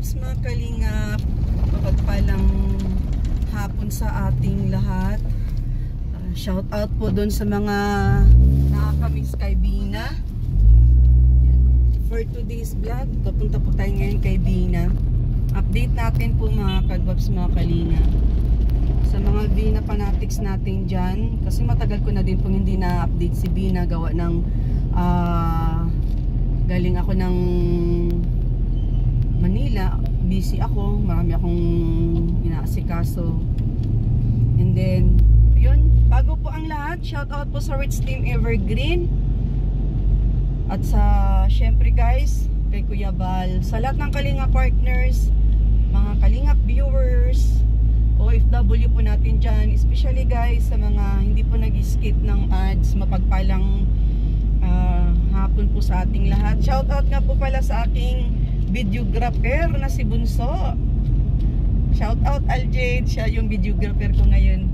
Kaigwaps, mga kalingap, mapagpalang hapon sa ating lahat. Shout out po doon sa mga nakakamiss kay Bina. For today's vlog, papunta po tayo ngayon kay Bina. Update natin po mga Kaigwaps, mga kalingap, sa mga Bina fanatics natin dyan. Kasi matagal ko na din pong hindi na-update si Bina. Gawa ng galing ako ng Manila, busy ako, marami akong inaasikaso. And then yun, bago po ang lahat, shout out po sa Rich Team Evergreen at sa syempre guys kay Kuya Bal, sa lahat ng Kalinga partners, mga Kalinga viewers, OFW po natin dyan, especially guys sa mga hindi po nag-skip ng ads. Mapagpalang hapon po sa ating lahat. Shout out nga po pala sa aking videographer na si Bunso. Shout out Aljade, siya yung videographer ko ngayon.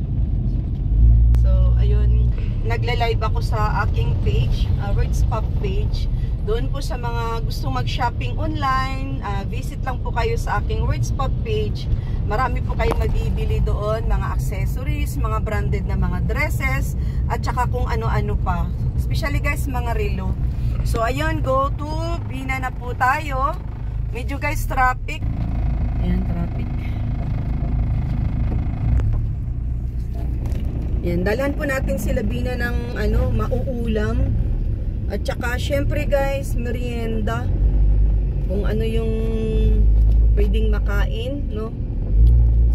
So ayun, nagla-live ako sa aking page, Words Pop page. Doon po sa mga gustong mag-shopping online, visit lang po kayo sa aking Words Pop page. Marami po kayo mabibili doon, mga accessories, mga branded na mga dresses, at saka kung ano-ano pa. Especially guys, mga relo. So ayun, go to Bina na po tayo. Medyo guys traffic. Ayan, traffic. Ayan, dalhan po natin sila Bina ng mauulam. At saka syempre guys, merienda. Kung ano yung pwedeng makain, no?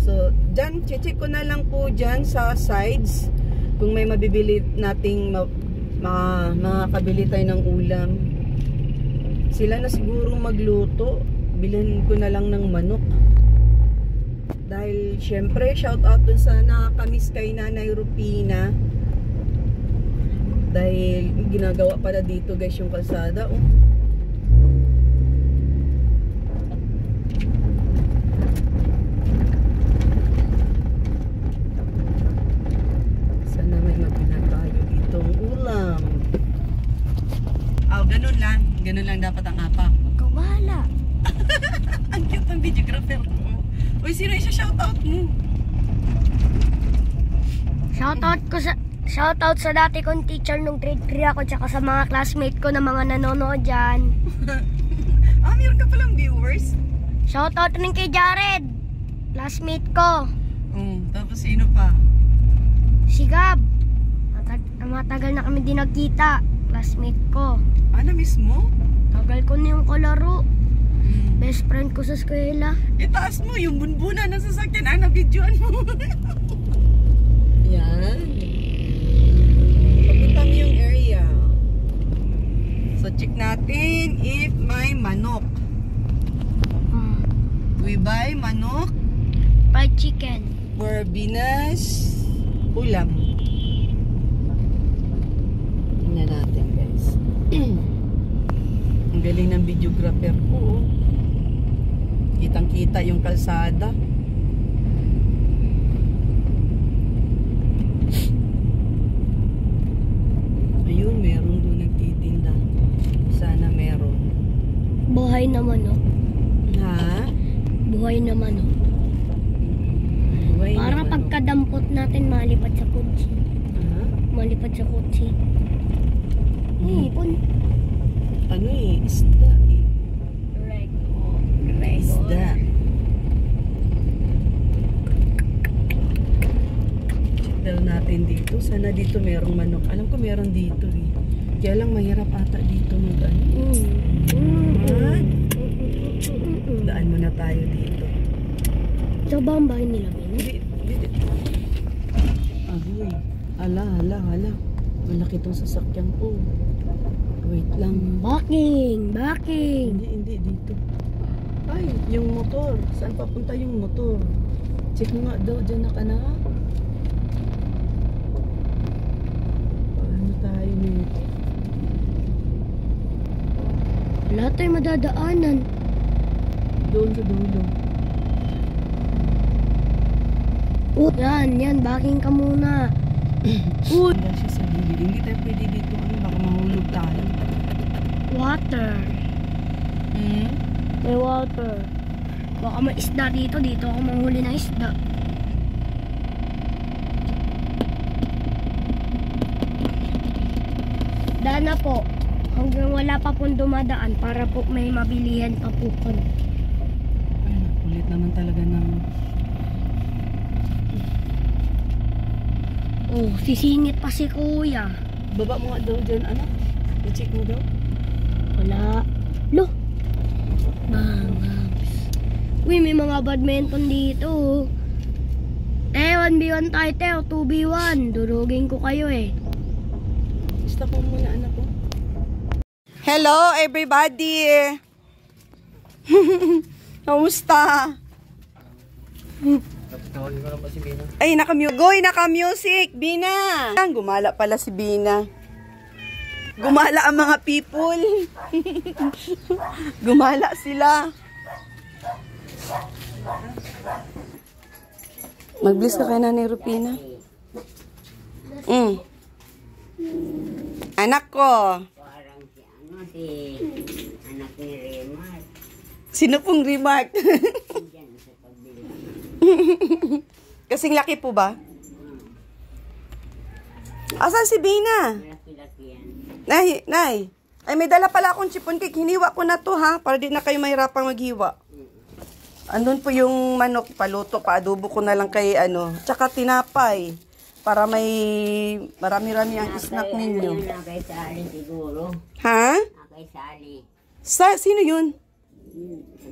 So, dyan, check ko na lang po dyan sa sides kung may mabibili nating makakabili tayo ng ulam. Sila na siguro magluto. Bilhin ko na lang ng manok. Dahil syempre, shout out dun sa nakakamiss kay Nanay Rupina. Dahil ginagawa pala dito guys yung kalsada. Oh. Ganun lang dapat ang apak. Kawala. Ang cute ng videographer mo. Uy, sino yung shoutout mo? Shoutout sa dati kong teacher nung grade 3 ako, tsaka sa mga classmate ko na mga nanonood dyan. Meron ka palang viewers? Shoutout rin kay Jared, classmate ko. Tapos sino pa? Si Gab. Matagal na kami din nagkita, classmate ko. Na-miss mo? Tagal ko na yung kalaro. Best friend ko sa eskwela. Itaas mo yung bunbuna ng sasakyan. Na-videoan mo. Yan. Pakita mo yung area. So check natin if may manok. We buy manok. Fried chicken. For Bina's ulam. Tingnan natin guys. Ang galing ng videographer ko. Kitang kita yung kalsada. Ayun, meron doon nagtitinda. Sana meron. Buhay na manok. Ha? Buhay na manok. Buhay para na manok. Pagkadampot natin malipat sa kutsi. Malipat sa kutsi. Ipon. Ano isda eh. Isda. Check natin dito. Sana dito merong manok. Alam ko meron dito eh. Kaya lang mahirap ata dito mag-ano. Daan muna tayo dito. Ito ba ang bahay nila? Agoy. Hala. Malaki itong sasakyan ko. Wait lang. Backing. Hindi dito. Ay, yung motor. Saan papunta yung motor? Check mo nga daw. Diyan na ka na. Paano tayo nito? Wala tayong madadaanan. Doon sa dulo. Yan. Backing ka muna. Wala siya sa gilid. Hindi tayo pwede dito. Baka mahulog tayo. Water. May water. Baka may isda dito. Dito ako manghuli ng isda. Daan na po. Hanggang wala pa pong dumadaan para po may mabilihan pa po ko. Ay, kulit naman talaga ng... Oh, sisingit pa si kuya. Baba mo nga daw dyan, anak. I-check mo daw. Wala. Lo. Mangaps. Uy, may mga badminton dito. 1v1 tayo, 2v1. Durugin ko kayo eh. Basta ko muna, anak ko. Hello, everybody! Kamusta? Ay, naka-music! Bina! Gumala pala si Bina. Gumala ang mga people. Gumala sila. Mag-bless ka kay Nanay Rupina. Anak ko. Parang si anak ni Remark. Sino pong Remark? Diyan sa pagbilang. Kasing laki po ba? Asan si Bina? Laki-laki yan. Nay. Ay, may dala pala akong chipon cake. Hiniwa ko na to, ha? Para di na kayo mahirapang maghiwa. Andun po yung manok. Paluto, paadobo ko na lang kay Tsaka tinapay. Para may marami-rami ang snack ninyo. Nakay Sali siguro. Ha? Nakay Sali. Sino yun?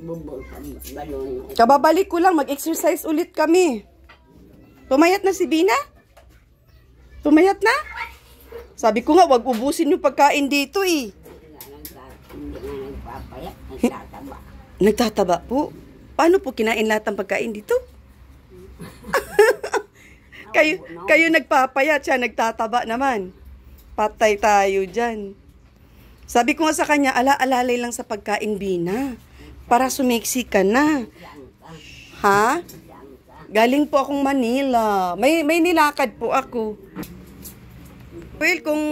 Bubol sa balon. Kababalik ko lang. Mag-exercise ulit kami. Pumayat na si Bina? Pumayat na? Sabi ko nga, wag ubusin yung pagkain dito eh. Hindi nga nagpapaya. Nagtataba. Nagtataba po? Paano po kinain lahat ng pagkain dito? kayo nagpapayat, siya nagtataba naman. Patay tayo dyan. Sabi ko nga sa kanya, alalay lang sa pagkain, Bina. Para sumiksi ka na. Ha? Galing po akong Manila. May nilakad po ako. Well, kung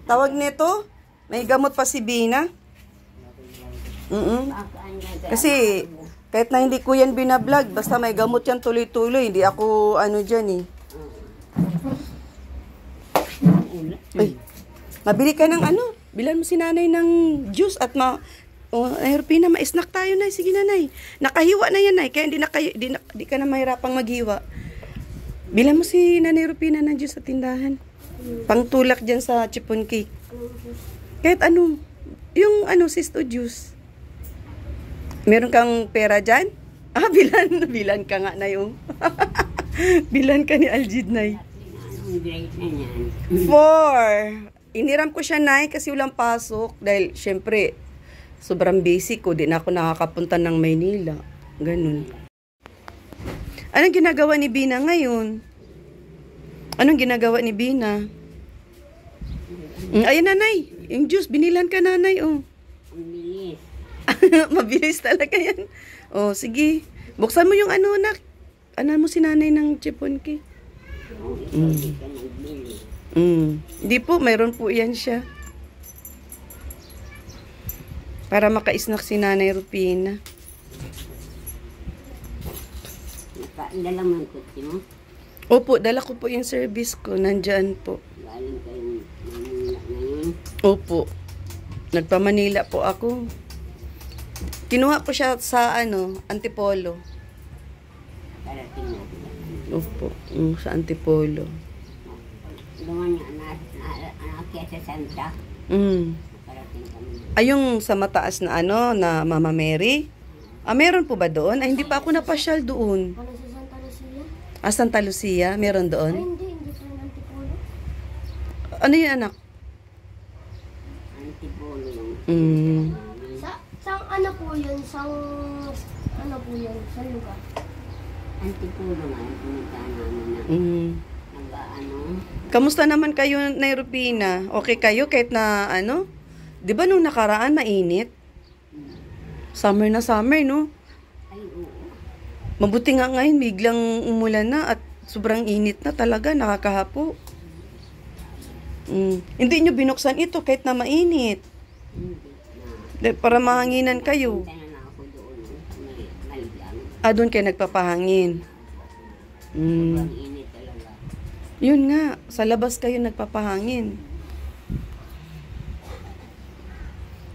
tawag nito, may gamot pa si Bina. Kasi, kahit na hindi ko yan binablog, basta may gamot yan tuloy-tuloy. Hindi ako, dyan eh. Ay, mabili ka ng bilan mo si nanay ng juice at Rupina, ma-snack tayo, nay. Sige, nanay. Nakahiwa na yan, nay. Kaya di ka na mahirapang maghiwa. Bilan mo si nanay Rupina ng juice sa tindahan. Pangtulak dyan sa chipon cake. Kahit yung sisto juice. Meron kang pera dyan? Bilan ka nga na yung. Bilan ka ni Aljid, nay. Anong grade na yan? 4. Iniram ko siya, nay, kasi walang pasok. Dahil, syempre, sobrang basic ko. Di na ako nakakapunta ng Maynila. Ganun. Anong ginagawa ni Bina ngayon? Anong ginagawa ni Bina? Ayun, nanay. Yung juice, binilan ka, nanay, oh. Ang bilis. Mabilis talaga yan. Oh, sige. Buksan mo yung anak. Mo si nanay ng chipon cake. Ikaw di ka nagbili. Hindi po, mayroon po yan siya. Para maka-snack si Nanay Rupina. Dala mo yung kutsi mo? Opo, dala ko po yung service ko. Nandyan po. Galing kayong Manila ngayon. Opo. Nagpa-Manila po ako. Kinuha po siya sa Antipolo. Parating natin. Opo, sa Antipolo. Doon niya anak kaya sa Santa. Parating kami. Yung sa mataas na na Mama Mary. Meron po ba doon? Hindi pa ako napasyal doon. Ano sa Santa Lucia? Santa Lucia, meron doon? Hindi pa yung Antipolo. Ano yun, anak? Antipolo yung. Sang ano po yun? Ano po yun? Sa lugar? Antipolo nga yung pumuntahan namin na nag-ano. Kamusta naman kayo, Nay Rupina? Okay kayo kahit na Di ba nung nakaraan mainit? Summer na summer, no? Ay, oo. Mabuti nga ngayon, biglang umulan na at sobrang init na talaga, nakakahapo. Hindi nyo binuksan ito kahit na mainit. Hindi na. Para mahanginan kayo. Punta na ako doon. May Ah, doon kayo nagpapahangin. Sobrang init talaga. Yun nga, sa labas kayo nagpapahangin.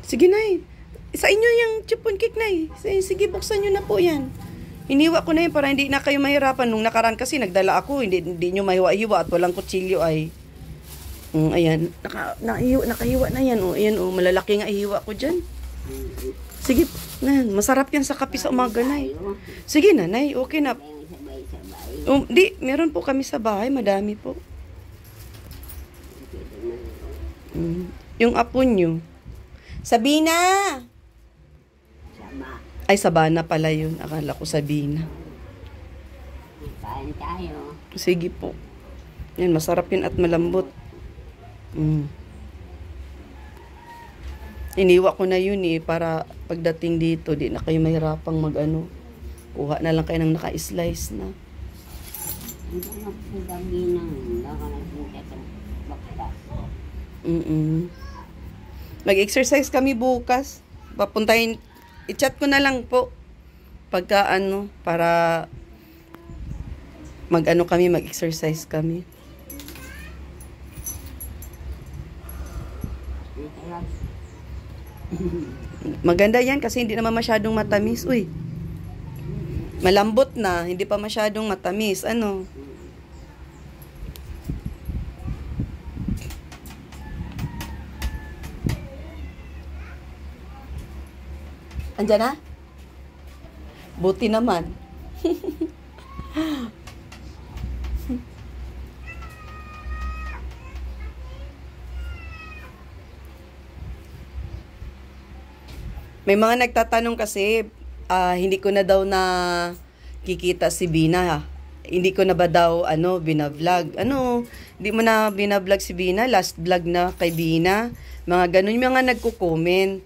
Sige, Nay. Sa inyo yung chipon cake, Nay. Sige, buksan nyo na po yan. Iniwa ko na yun para hindi na kayo mahirapan. Nung nakaraan kasi nagdala ako, hindi nyo mahiwa-hiwa at walang kutsilyo ay. Ayan, nakahiwa na yan. Ayan, malalaki nga ihiwa ko dyan. Sige, masarap yan sa kape sa umaga, Nay. Sige na, Nay, okay na. Sabay-sabay. Di, meron po kami sa bahay, madami po. Yung apo nyo. Sabina! Sama. Ay, Sabana pala yun. Akala ko Sabina. Kain tayo. Sige po. Yan, masarap yun at malambot. Iniwa ko na yun para pagdating dito, di na kayo mahirapang mag-ano. Kuha na lang kayo ng naka-slice na. Hindi na po dami nang nakapunta sa baktas. Mag-exercise kami bukas. Papuntahin, i-chat ko na lang po. Pagka para kami, mag-exercise kami. Maganda yan kasi hindi naman masyadong matamis. Uy, malambot na, hindi pa masyadong matamis. Andyan na? Buti naman. May mga nagtatanong kasi, hindi ko na daw na kikita si Bina. Hindi ko na ba daw, binablog. Hindi mo na binablog si Bina? Last vlog na kay Bina? Mga ganun, mga nagko-comment.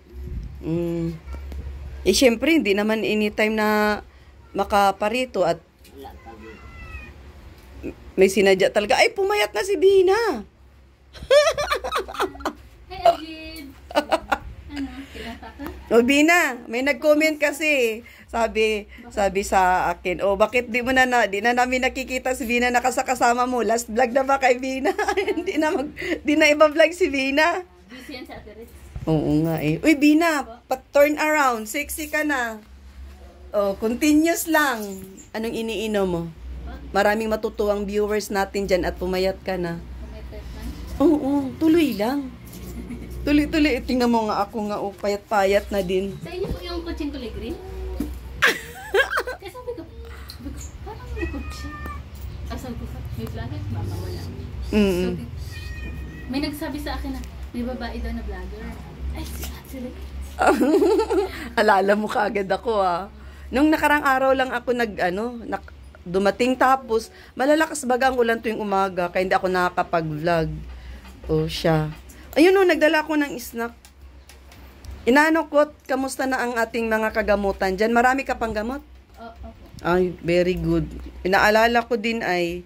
Syempre, hindi naman anytime na makaparito at Wala pa nga. may sinadya talaga. Ay, pumayat na si Bina. Hey, Agid! Kinata ka? O, Bina, may nag-comment kasi. Sabi sa akin, bakit di na namin nakikita si Bina nakasakasama mo? Last vlog na ba kay Bina? Di na iba-vlog si Bina. Busy yan sa Ate Ritz. Oo nga eh. Uy, Bina, turn around. Sexy ka na. Continuous lang. Anong iniinom mo? Maraming matutuwang viewers natin dyan at pumayat ka na. Kumitet man. Oo, tuloy lang. Tuloy-tuloy. Tingnan mo nga ako nga, payat-payat na din. Sa inyo po yung kutsing kulay green? Kaya sabi ko, parang may kutsi. Sabi ko, may vlogger, baka wala. So, may nagsabi sa akin na, may babae daw na vlogger. Ay, sila. Alala mo kaagad ako Nung nakarang araw lang ako dumating tapos malalakas baga ang ulan tuwing umaga kaya hindi ako nakakapag-vlog. Siya. Ayun nagdala ako ng snack. Inaano ko, kamusta na ang ating mga kagamutan dyan? Marami ka pang gamot? Opo. Ay, very good. Inaalala ko din ay,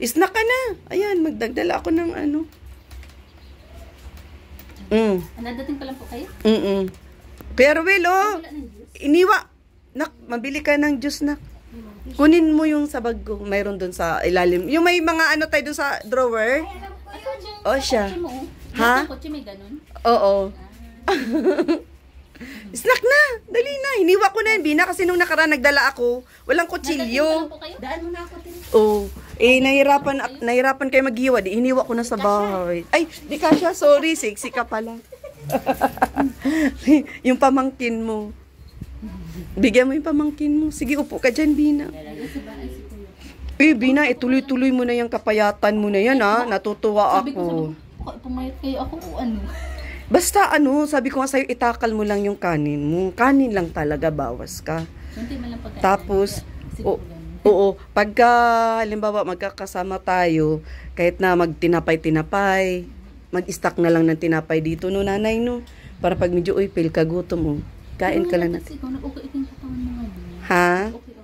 snack ka na. Ayan, magdagdala ako ng Nadating pa lang po kayo? Pero Will, Wala ng juice? iniwa. Mabili ka ng juice, nak. Kunin mo yung sa bag ko. Mayroon dun sa ilalim. Yung may mga tayo dun sa drawer. Siya. Kotse mo, Ha? Yung kotse may ganun? Oo. Snack na. Dali na. Hiniwa ko na yun, Bina, kasi nung nakaraan nagdala ako, walang Nadating pa lang kutsilyo. po kayo? Daan mo na ako din. Nahirapan kayo maghiwa. Di, hiniwa ko na sa bahay. Ay, di ka siya. Sorry, sexy ka pala. Yung pamangkin mo. Bigyan mo yung pamangkin mo. Sige, upo ka dyan, Bina. Bina, ituloy-tuloy mo na yung kapayatan mo na yan, Natutuwa Sabi ko, ako. pumayat kayo ako o ano? Basta sabi ko nga sa'yo, itakal mo lang yung kanin mo. Kanin lang talaga, bawas ka. Hindi man lang pagkain. Tapos, Siguro ganun. oo, pagka, halimbawa, magkakasama tayo, kahit na magtinapay-tinapay, mag-stack na lang ng tinapay dito, nanay, para pag medyo, feel ka gutom, kain ka lang natin. Kasi kung nag-okay yung katawan mo nga. Ha? Okay.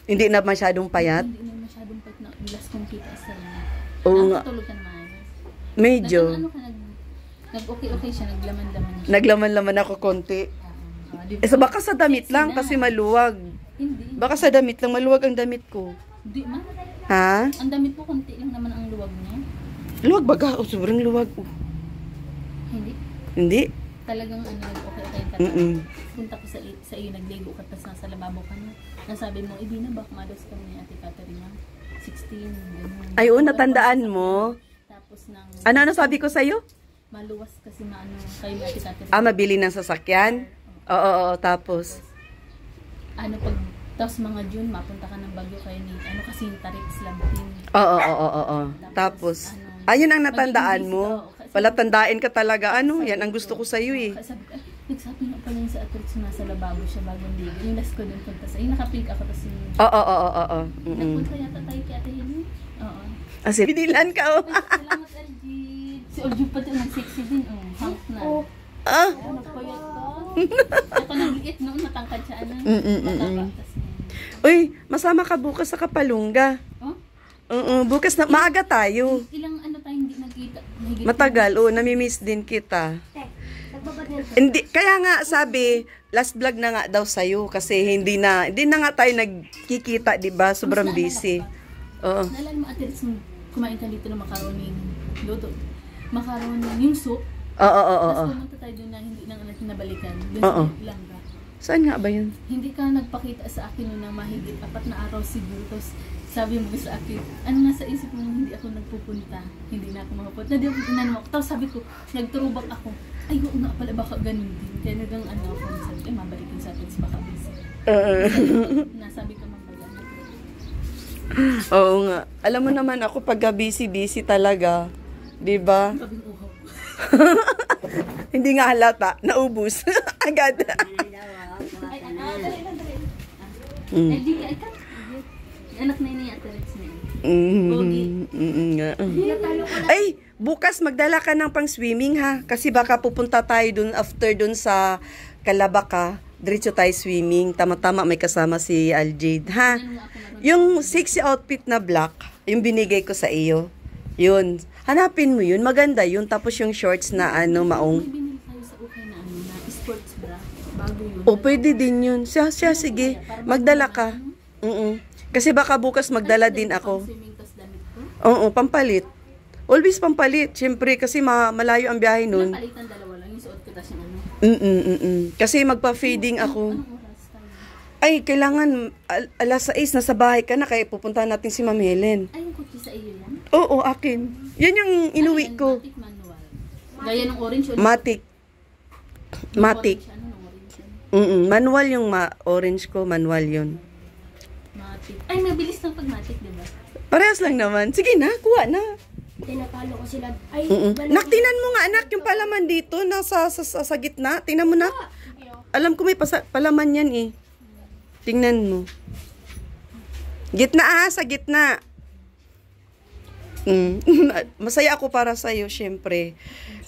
Hindi na masyadong payat? Hindi na masyadong payat na last kong kita sa Oo nga. Nakatulog ka naman. Medyo. Nag-okay siya, naglaman-laman siya. Naglaman-laman ako konti. Baka sa damit lang kasi maluwag. Hindi. Baka sa damit lang, maluwag ang damit ko. Hindi man. Ha? Ang damit mo, konti lang naman ang luwag niya. Luwag baga? Oh, sobrang luwag. Oh. Hindi. Hindi? Talagang ano, okay ka. Punta ko sa iyo, nagligo ka, tapos nasa lababo ka na. Nasabi mo, hindi na ba kumalos kami ni Ate Katerina? 16, gano'n. Ay, oo, natandaan mo. Tapos nang Ano sabi ko sa'yo? maluwas kasi maano kayo ni Ate Katerina. Ah, mabili ng sasakyan? Oo, tapos. Ano pag, tapos mga June, mapunta ka ng Baguio kayo ni, ano kasi yung Tarik Slabting. Oo. Tapos, ayun ang natandaan mo. Palatandaan ka talaga. Ano, yan ang gusto ko sa'yo eh. Sabi ko, nagsabi nga pala yun sa Atrix na nasa lababo siya bagong ligo. Yung last ko dun punta sa, yung nakapink ako tapos yung... Oo. Nagpunta yata tayo kay Ate Helen. Oo. Kasi pinilan ka, oh. Ay, salamat LG. Si Orju pati nag-sexy din, oh. Hank na. Ah. Ano, nagpayat ka? Ako nag-liit noon, matangkad siya, ano. Matangkad. Uy, masama ka bukas sa Kapalungga. Oh? Oo, bukas na, maaga tayo. Ilang ano tayo hindi nakita. Mahigit Matagal, namimiss din kita. Nagbabadminton. Hindi, kaya nga sabi, last vlog na nga daw sa'yo kasi hindi na nga tayo nagkikita, di ba? Sobrang busy. Oo. Naalala mo, Ate Ritz, kumain ka dito ng macaroni, luto. Macaroni, yung soup. Oo. Tapos pumunta tayo doon na hindi nang natin nabalikan. Doon sa Langga. Saan nga ba yun? Hindi ka nagpakita sa akin noon ng mahigit 4 na araw siguro. Tapos sabi mo sa akin, ano nasa isip mo, hindi ako nagpupunta. Hindi na ako makapunta. Hindi ako inano ako. Tapos sabi ko, nagturubak ako. Ay, oo nga pala, baka ganun din. Kaya nagang ano ako, sabi ko, mabalikin sa atin, baka busy. Nasabi ko magbaga. Oo nga. Alam mo naman ako, pagka busy talaga. Di ba? Sabi ko, uhaw. Hindi nga halata. Naubos. Agad. Ay, dali. Mm. Ay, di ka, ikaw. Anak na yun Ate Ritz na yun. Pogi. Nga. Ay, bukas magdala ka ng pang-swimming ha. Kasi baka pupunta tayo dun after dun sa Calabaka. Diretso tayo swimming. Tama-tama may kasama si Aljade ha. Yung sexy outfit na black, yung binigay ko sa iyo. Yun. Hanapin mo yun. Maganda yun. Tapos yung shorts na ano, maong. May binili tayo sa ukay na ano, na sports bra. Bago yun. O, pwede din yun. Siya, sige. Magdala ka. Kasi baka bukas magdala din ako. Swimming tas damit ko. Oo, pampalit. Always pampalit. Siyempre, kasi malayo ang biyahe nun. Palitan dalawa lang yung suot ko tas yung ano. Kasi magpa-fading ako. Anong oras tayo? Ay, kailangan alas 6 nasa bahay ka na kaya pupuntahan natin si Ma'am Helen. Ay, yung kutsi sa iyo yan? Oo, akin. Yan yung inuwi Ano yan? ko. Matic manual. Gaya ng orange. Matic. Matic. Orange, ano ng orange yan? Manual yung orange ko, manual yun. Matic. Ay, mabilis lang pag matic, di ba? Parehas lang naman. Sige na, kuha na. Tinapalo ko sila. Ay, Nak, tingnan mo nga anak, yung palaman dito, nasa sa gitna. Tingnan mo na. Alam ko may palaman yan eh. Tingnan mo. Gitna sa gitna. Masaya ako para sa'yo, syempre.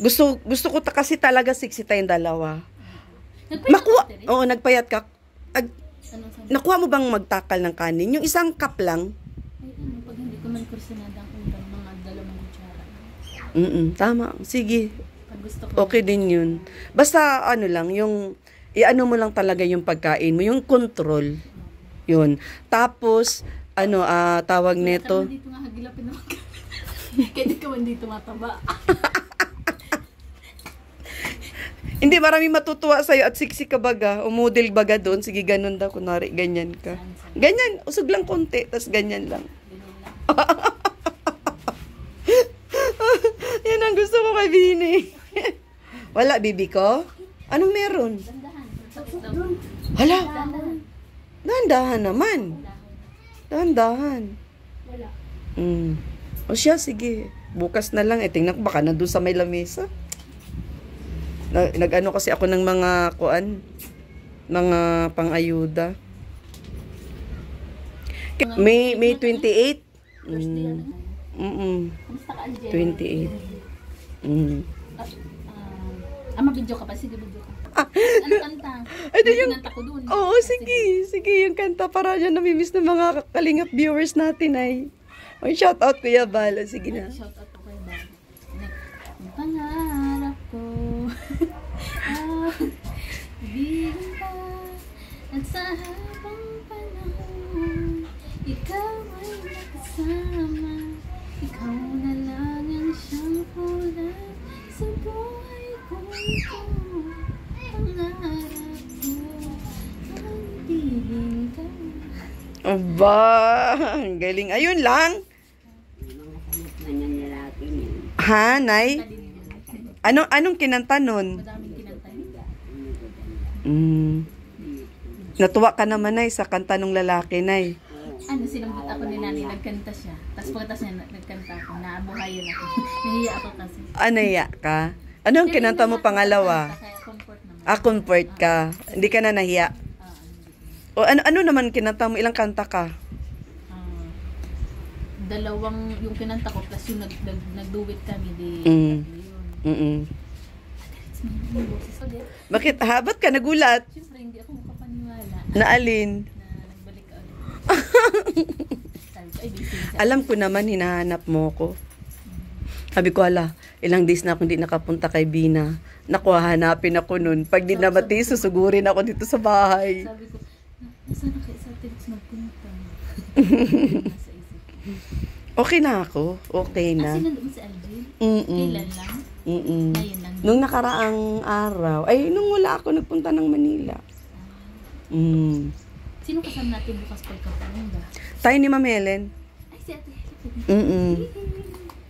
Gusto ko kasi talaga sexy tayong dalawa. Nagpayat Oo, nagpayat ka. Anong sabi? Nakuha mo bang magtakal ng kanin? Yung isang cup lang? Ay, ano, pag hindi ko man kursinada ang ulam, mga dalawang kutsara. Tama. Sige. Pag gusto ko. Okay din yun. Basta ano lang, yung iano mo lang talaga yung pagkain mo, yung control. Yun. Tapos, tawag neto. Dito nga, hagilapin naman ka. Kaya di ka man dito mataba. Hindi, marami matutuwa sa'yo at sexy ka baga. O model baga doon. Sige, ganun daw. Kunwari, ganyan ka. Ganyan. Usog lang konti. Tas ganyan lang. Ganun lang. Yan ang gusto ko kay Bini. Wala, bibi ko? Anong meron? Dandahan. Sakit daw. Hala, Dandahan. dahan-dahan naman. Dahan-dahan. Wala. O siya, sige. Bukas na lang. Tingnan ko, baka nandun sa may lamesa. Nag-ano kasi ako ng mga mga pang-ayuda. May 28. Thursday yan. Kamusta ka, Aljen? 28. Mabidyo ka pa? Sige, video ka. Ano kanta? Ito yung... Kinanta ko dun. Oo, sige. Sige, yung kanta para dyan namimiss ng mga kalingap viewers natin ay. Ay, shout out Kuya Bala. Sige na. Shout out ko kay Bang. Ang pangarap ko. Bilang ka. At sa habang panahon. Aba, ang galing. Ayun lang. Yung mga salit man yung lalaki niya. Ha, Nay? Anong kinanta nun? Madaming kinanta niya. Natuwa ka naman, Nay, sa kanta ng lalaki, Nay. Ano, sinambot ako ni Nani, nagkanta siya. Tapos pagkatapos niya nagkanta ako, naabuhayan ako. Nahiya ako kasi. Anaya ka? Ano ang kinanta mo pangalawa? Kaya comfort naman. Comfort ka. Hindi ka na nahiya. O ano naman kinanta mo? Ilang kanta ka? Dalawang yung kinanta ko plus yung nag-duet kami di Mm. yun. Mm. Yung boses ulit. Bakit? Ba't ka nagulat? Siyempre hindi ako makapaniwala Naalin? na nagbalik ka ulit. Sabi ko, ay busy. Alam ko naman, hinahanap mo ko. Sabi ko, ilang days na ako hindi nakapunta kay Bina. Naku, hanapin ako nun. Pag di namatay, susugurin ako dito sa bahay. Sabi ko, nasaan na kayo sa Tilix nagpunta? Nasa isip ko. Okay na ako. Okay na. Sinandoon si Aljil? Mm-mm. Kailan lang? Mm-mm. Ngayon lang. Nung nakaraang araw, nung wala ako nagpunta ng Manila. Sino kasama natin bukas pagkapunta? Tayo ni Ma'am Helen. Ay, si Ate Helen.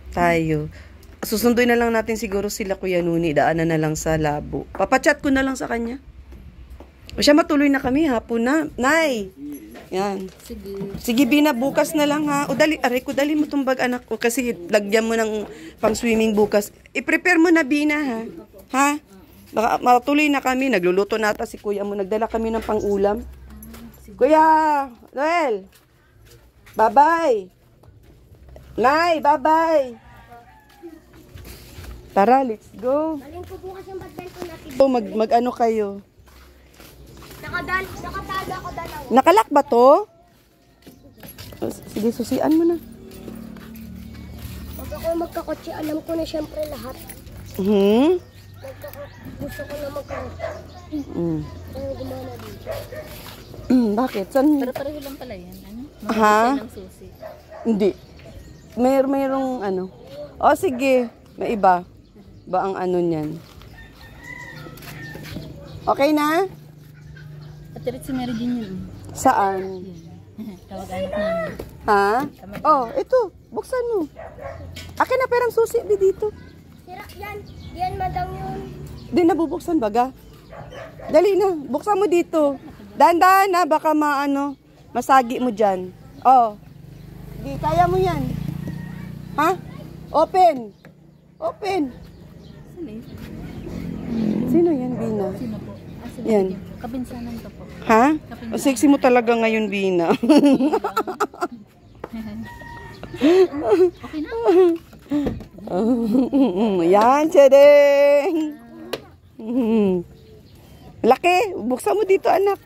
Tayo. Susunduin na lang natin siguro sila Kuya Nuni. Daanan na lang sa labo. Papachat ko na lang sa kanya. O siya, matuloy na kami. Hapon na. Nay! Yan. Sige. Sige, Bina, bukas na lang ha. O dali mo itong bag anak ko kasi lagyan mo ng pang swimming bukas. I-prepare mo na, Bina, ha? Ha? Baka matuloy na kami. Nagluluto nata si Kuya mo. Nagdala kami ng pang-ulam. Kuya! Noel! Bye-bye! Nay, bye-bye! Tara, let's go. Galing ko bukas yung badminton natin. So, mag-ano kayo? Nakatalo ako dalawa. Nakalak ba to? Sige, susian mo na. Pag ako magkakotse, alam ko na siyempre lahat. Gusto ko na magkakotse. Kaya gumana dito. Bakit? San? Pero pareho lang pala yan. Ano? Ha? Mga ng susi. Hindi. Mayroong ano. O sige, may iba. Ba ang ano niyan? Okay na? At si Mary Jean yun. Saan? Tawag anak namin. Ha? Oh, ito. Buksan mo. Akin na perang susi di dito. Sira yan. Yan madang yun. Di nabubuksan baga. Dali na. Buksan mo dito. Dahan-dahan na. Baka masagi mo dyan. Oh. Di, kaya mo yan. Ha? Open. Open. Sino yan, Bina? Sino po? Si Mary Yan. Jean. Kabinsanan ko po. Ha? Ang sexy mo talaga ngayon, Bina. Okay na? Yan, Chedeng. Laki. Buksan mo dito, anak.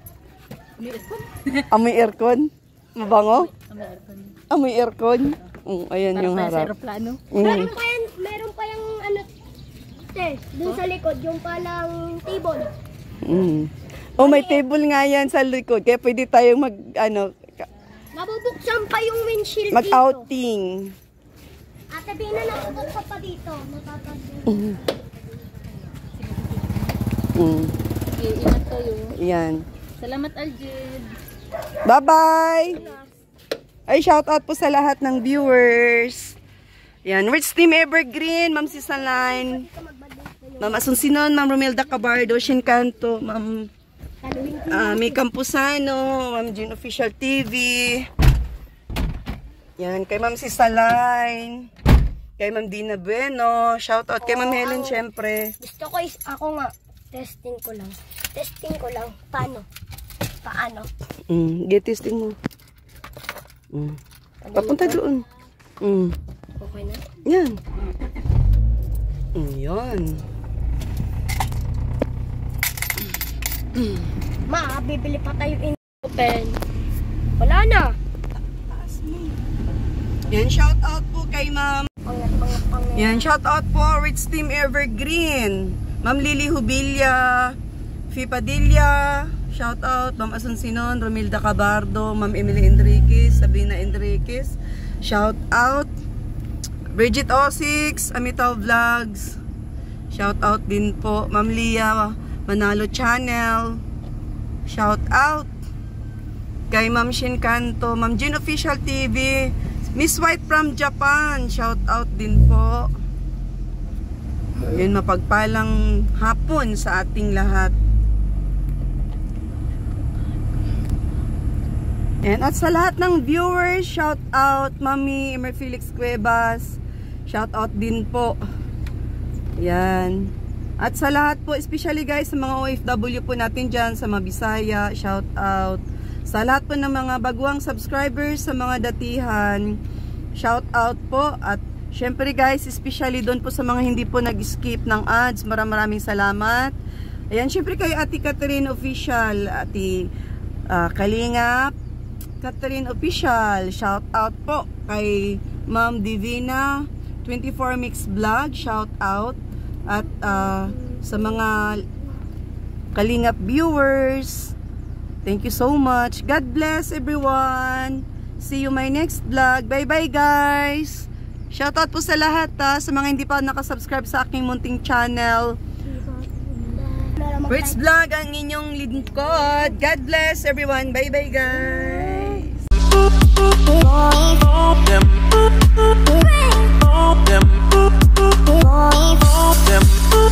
May aircon? Amoy aircon. Mabango? May aircon. Amoy aircon. Ayan yung Para sa harap. aeroplano. Meron pa yung ano, dun sa likod, yung palang table. Oh, may table nga yan sa likod. Kaya pwede tayong Mabubuksan pa yung windshield dito. mag-outing. Ate Bina, nabubuksan pa dito. Sige, ingat kayo. Yan. Salamat, Aljil. Bye-bye! Ay, shout out po sa lahat ng viewers. Yan, Rich Team Evergreen, Ma'am Sisaline, Ma'am Asuncion, Ma'am Romelda Cabardo, Shinkanto, Ma'am May Campusano, Ma'am Jean Official TV. Yan, kay Ma'am Sisaline, kay Ma'am Dina Bueno, shout out kay Ma'am Helen, syempre. Gusto ko ako nga, testing ko lang. Paano? Get testing mo. Papunta doon. Okay na? Yan. Yan. Ma, bibili pa tayo in open. Wala na. Yan, shout out po kay Ma'am. Yan, shout out po Rich Team Evergreen. Ma'am Lily Hubilla, Fipadilla, shout out Ma'am Asuncion, Romilda Cabardo, Ma'am Emily Enriquez, Sabina Enriquez, shout out Bridget O6, Amital Vlogs, Shout out din po. Ma'am Lia Manalo Channel. Shout out. Kay Ma'am Shinkanto. Ma'am Jin Official TV. Miss White from Japan. Shout out din po. Yun, mapagpalang hapon sa ating lahat. And at sa lahat ng viewers, shout out Mami Emer Felix Cuevas. Shout out din po. Yan. At sa lahat po, especially guys sa mga OFW po natin dyan sa Mabisaya, shout out. Sa lahat po ng mga baguang subscribers sa mga datihan, shout out po. At syempre guys, especially doon po sa mga hindi po nag-skip ng ads, maraming salamat. Ayan, syempre kay Ate Catherine Official, Ate Kalingap Catherine Official, shout out po kay Ma'am Divina 24 Mix Vlog, shout out. At sa mga Kalingap viewers, thank you so much. God bless everyone. See you my next vlog. Bye bye guys. Shout out po sa lahat sa mga hindi pa nakasubscribe sa aking munting channel. Rich Vlog ang inyong lingkod. God bless everyone. Bye bye guys. Them